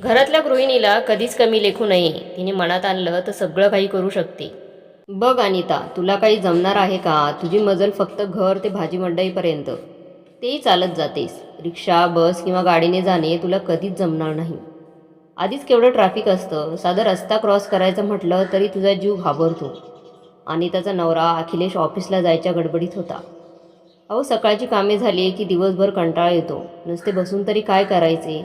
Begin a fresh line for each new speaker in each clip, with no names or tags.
घरातल्या गृहिणीला कधीच कमी लेखू नये. तिने मनात आणलं तर सगळं काही करू शकते. बघ अनिता, तुला काही जमणार आहे का? तुझी मजल फक्त घर ते भाजी मंडईपर्यंत. तेही चालत जातेस. रिक्षा, बस किंवा गाडीने जाणे तुला कधीच जमणार नाही. आधीच केवढं ट्रॅफिक असतं. साधा रस्ता क्रॉस करायचं म्हटलं तरी तुझा जीव घाबरतो. अनिताचा नवरा अखिलेश ऑफिसला जायच्या गडबडीत होता. अहो, सकाळची कामे झाली की दिवसभर कंटाळा येतो. नुसते बसून तरी काय करायचे?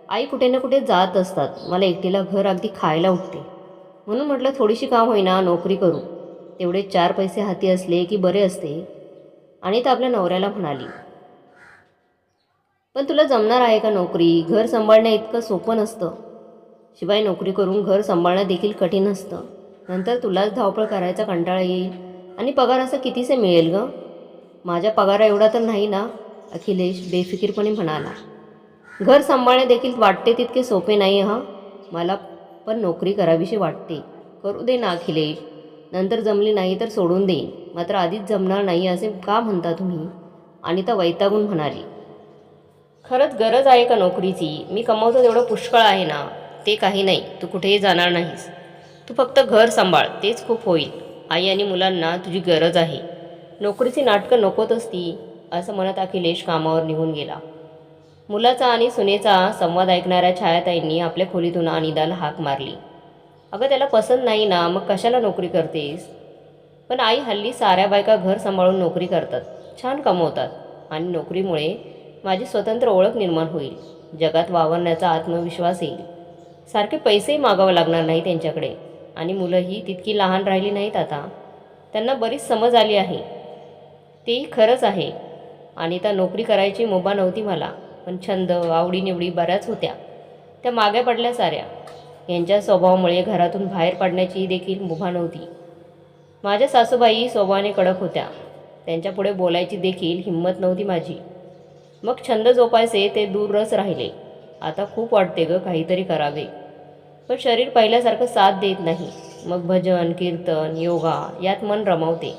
आई कुठे ना कुठे जात असतात. मला एकटीला घर अगदी खायला उठते. म्हणून म्हटलं थोडीशी काम होईना नोकरी करू. तेवढे 4 पैसे हाती असले की बरे असते. अनिता आपल्या नवऱ्याला म्हणाली. पण तुला जमणार आहे का नोकरी? घर सांभाळणं इतकं सोपं नसतं. शिवाय नोकरी करून घर सांभाळणं देखील कठीण असतं. नंतर तुलाच धावपळ करायचा कंटाळा येईल. आणि पगार असं कितीसे मिळेल गं? माझ्या पगारा एवढा तर नाही ना? अखिलेश बेफिकीरपणे म्हणाला. घर सांभाळणे देखील वाटते तितके सोपे नाही हां. मला पण नोकरी करावीशी वाटते. करू दे ना अखिलेश. नंतर जमली नाही तर सोडून देईन. मात्र आधीच जमणार नाही असे का म्हणता तुम्ही? अनिता वैतागून म्हणाली. खरंच गरज आहे का नोकरीची? मी कमावतो तेवढं पुष्कळ आहे ना. ते काही नाही. तू कुठेही जाणार नाहीस. तू फक्त घर सांभाळ, तेच खूप होईल. आई आणि मुलांना तुझी गरज आहे. नोकरीची नाटकं नकोत असती, असं म्हणत अखिलेश कामावर निघून गेला. मुलाचा आणि सुनेचा संवाद ऐकणाऱ्या छायाताईंनी आपल्या खोलीतून अनिताला हाक मारली. अगं, त्याला पसंत नाही ना, मग कशाला नोकरी करतेस? पण आई, हल्ली साऱ्या बायका घर सांभाळून नोकरी करतात, छान कमवतात. आणि नोकरीमुळे माझी स्वतंत्र ओळख निर्माण होईल. जगात वावरण्याचा आत्मविश्वास येईल. सारखे पैसेही मागावं लागणार नाही त्यांच्याकडे. आणि मुलंही तितकी लहान राहिली नाहीत आता. त्यांना बरीच समज आली आहे. तेही खरंच आहे. अनिता नोकरी करायची मुभा नव्हती मला. पण छंद, आवडीनिवडी बऱ्याच होत्या. त्या मागे पडल्या साऱ्या. यांच्या स्वभावामुळे घरातून बाहेर पडण्याची देखील मुभा नव्हती. माझ्या सासूबाई स्वभावाने कडक होत्या. त्यांच्यापुढे बोलायची देखील हिंमत नव्हती माझी. मग छंद जोपायचे ते दूरच राहिले. आता खूप वाटते गं काहीतरी करावे. पण शरीर पहिल्यासारखं साथ देत नाही. मग भजन, कीर्तन, योगा यात मन रमवते.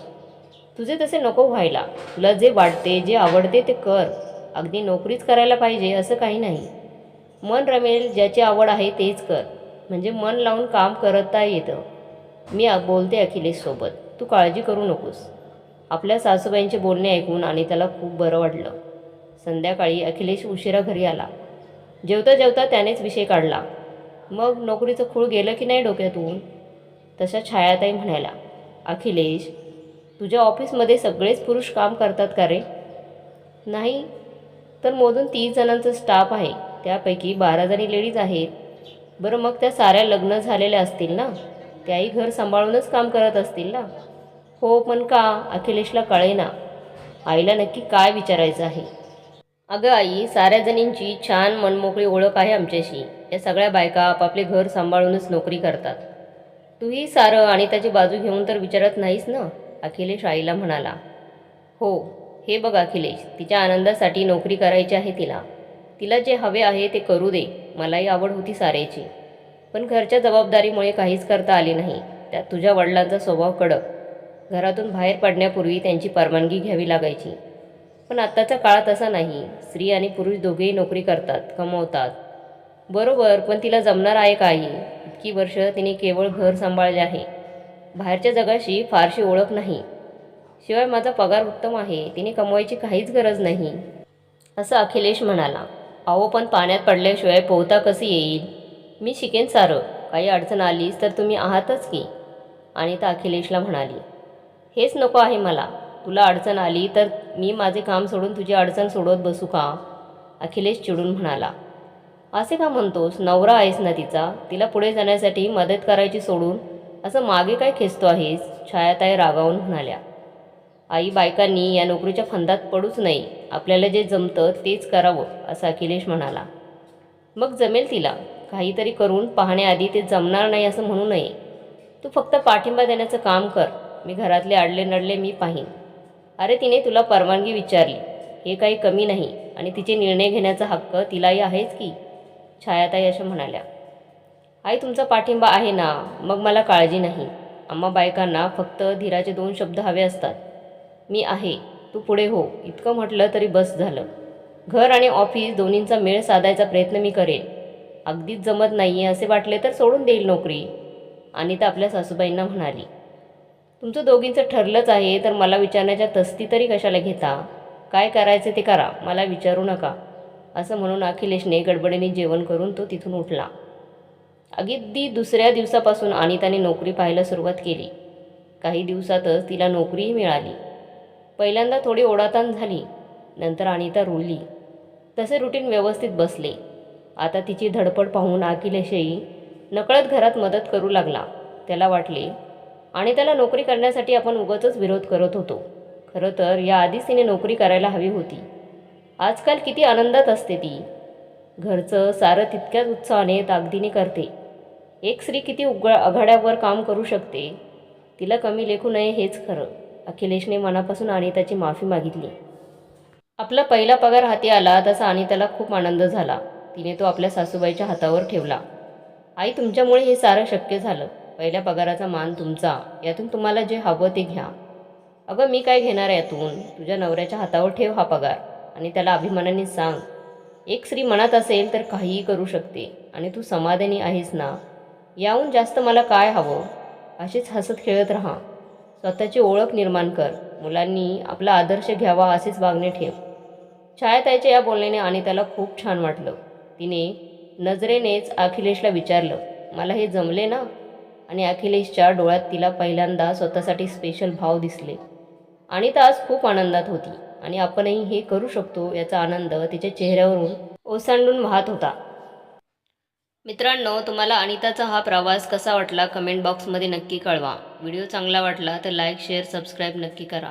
तुझे तसे नको व्हायला. तुला जे वाटते, जे आवडते ते कर. अगदी नोकरीच करायला पाहिजे असं काही नाही. मन रमेल, ज्याची आवड आहे तेच कर. म्हणजे मन लावून काम करता येतं. मी बोलते अखिलेशसोबत. तू काळजी करू नकोस. आपल्या सासूबाईंचे बोलणे ऐकून आणि त्याला खूप बरं वाटलं. संध्याकाळी अखिलेश उशिरा घरी आला. जेवता जेवता त्यानेच विषय काढला. मग नोकरीचं खूळ गेलं की नाही डोक्यातून? तशा छायाताई म्हणाल्या. अखिलेश, तुझ्या ऑफिसमध्ये सगळेच पुरुष काम करतात का रे? नाही तर मोजून 30 जणांचा स्टाफ आहे. त्यापैकी 12 जणी लेडीज आहेत. बरं, मग त्या साऱ्या लग्न झालेल्या असतील ना? त्याही घर सांभाळूनच काम करत असतील ना? हो, पण का? अखिलेशला कळेना. आईला नक्की काय विचारायचं आहे. अगं आई, साऱ्या जणींची छान मनमोकळी ओळख आहे आमच्याशी. या सगळ्या बायका आपापले घर सांभाळूनच नोकरी करतात. तूही सारं आणि त्याची बाजू घेऊन तर विचारत नाहीस ना? अखिलेश आईला म्हणाला. हो, हे बघ अखिलेश, तिच्या आनंदासाठी नोकरी करायची आहे तिला. तिला जे हवे आहे ते करू दे. मलाही आवड होती साऱ्याची. पण घरच्या जबाबदारीमुळे काहीच करता आले नाही. त्यात तुझ्या वडिलांचा स्वभाव कडक. घरातून बाहेर पडण्यापूर्वी त्यांची परवानगी घ्यावी लागायची. पण आत्ताचा काळ तसा नाही. स्त्री आणि पुरुष दोघेही नोकरी करतात, कमवतात. बरोबर, पण तिला जमणार आहे का आई? इतकी वर्ष तिने केवळ घर सांभाळले आहे. बाहेरच्या जगाशी फारशी ओळख नाही. शिवाय माझा पगार उत्तम आहे. तिने कमवायची काहीच गरज नाही, असं अखिलेश म्हणाला. अहो, पण पाण्यात पडल्याशिवाय पोहता कशी येईल? मी शिकेन सारं. काही अडचण आलीस तर तुम्ही आहातच की, अनिता अखिलेशला म्हणाली. हेच नको आहे मला. तुला अडचण आली तर मी माझे काम सोडून तुझी अडचण सोडवत बसू का? अखिलेश चिडून म्हणाला. असे का म्हणतोस? नवरा आहेस ना तिचा. तिला पुढे जाण्यासाठी मदत करायची सोडून असं मागे काय खेचतो आहेस? छायाताई रागावून म्हणाल्या. आई, बायकांनी या नोकरीच्या फंदात पडूच नाही. आपल्याला जे जमतं तेच करावं, असं अखिलेश म्हणाला. मग जमेल तिला. काहीतरी करून पाहण्याआधी ते जमणार नाही असं म्हणू नये. तू फक्त पाठिंबा देण्याचं काम कर. मी घरातले अडले नडले मी पाहीन. अरे, तिने तुला परवानगी विचारली, हे काही कमी नाही. आणि तिचे निर्णय घेण्याचा हक्क तिलाही आहेच की, छायाताई अशा म्हणाल्या. आई, तुमचा पाठिंबा आहे ना, मग मला काळजी नाही. आम्हा बायकांना फक्त धीराचे 2 शब्द हवे असतात. मी आहे, तू पुढे हो, इतकं म्हटलं तरी बस झालं. घर आणि ऑफिस दोन्हींचा मेळ साधायचा प्रयत्न मी करेन. अगदीच जमत नाही आहे असे वाटले तर सोडून देईल नोकरी. अनिता आपल्या सासूबाईंना म्हणाली. तुमचं दोघींचं ठरलंच आहे तर मला विचारण्याच्या तस्ती तरी कशाला घेता? काय करायचे ते करा, मला विचारू नका, असं म्हणून अखिलेशने गडबडीने जेवण करून तो तिथून उठला. अगदी दुसऱ्या दिवसापासून अनिताने नोकरी पाहायला सुरुवात केली. काही दिवसातच तिला नोकरीही मिळाली. पहिल्यांदा थोडी ओढाताण झाली, नंतर अनिता रुळली. तसे रुटीन व्यवस्थित बसले. आता तिची धडपड पाहून अखिलेशही नकळत घरात मदत करू लागला. त्याला वाटले अनिताला नोकरी करण्यासाठी आपण उगाचच विरोध करत होतो. खरं तर याआधीच तिने नोकरी करायला हवी होती. आजकाल किती आनंदात असते ती. घरचं सारं तितक्याच उत्साहाने ताकदीने करते. एक स्त्री किती आघाड्यावर काम करू शकते. तिला कमी लेखू नये हेच खरं. अखिलेशने मनापासून अनिताची माफी मागितली. आपला पहिला पगार हाती आला तसा अनिताला खूप आनंद झाला. तिने तो आपल्या सासूबाईच्या हातावर ठेवला. आई, तुमच्यामुळे हे सारं शक्य झालं. पहिल्या पगाराचा मान तुमचा. यातून तुम्हाला जे हवं ते घ्या. अगं, मी काय घेणार यातून? तुझ्या नवऱ्याच्या हातावर ठेव हा पगार आणि त्याला अभिमानाने सांग, एक स्त्री मनात असेल तर काहीही करू शकते आणि तू समाधानी आहेस ना, याहून जास्त मला काय हवं? अशीच हसत खेळत राहा. स्वतःची ओळख निर्माण कर. मुलांनी आपला आदर्श घ्यावा असेच वागणे ठेव. छायाताईच्या या बोलण्याने अनिताला खूप छान वाटलं. तिने नजरेनेच अखिलेशला विचारलं, मला हे जमले ना? आणि अखिलेशच्या डोळ्यात तिला पहिल्यांदा स्वतःसाठी स्पेशल भाव दिसले. अनिता आज खूप आनंदात होती आणि आपणही हे करू शकतो याचा आनंद तिच्या चेहऱ्यावरून ओसांडून वाहत होता. मित्रांनो, तुम्हाला अनिताचा हा प्रवास कसा वाटला कमेंट बॉक्समध्ये नक्की कळवा. व्हिडिओ चांगला वाटला तर लाईक, शेअर, सबस्क्राईब नक्की करा.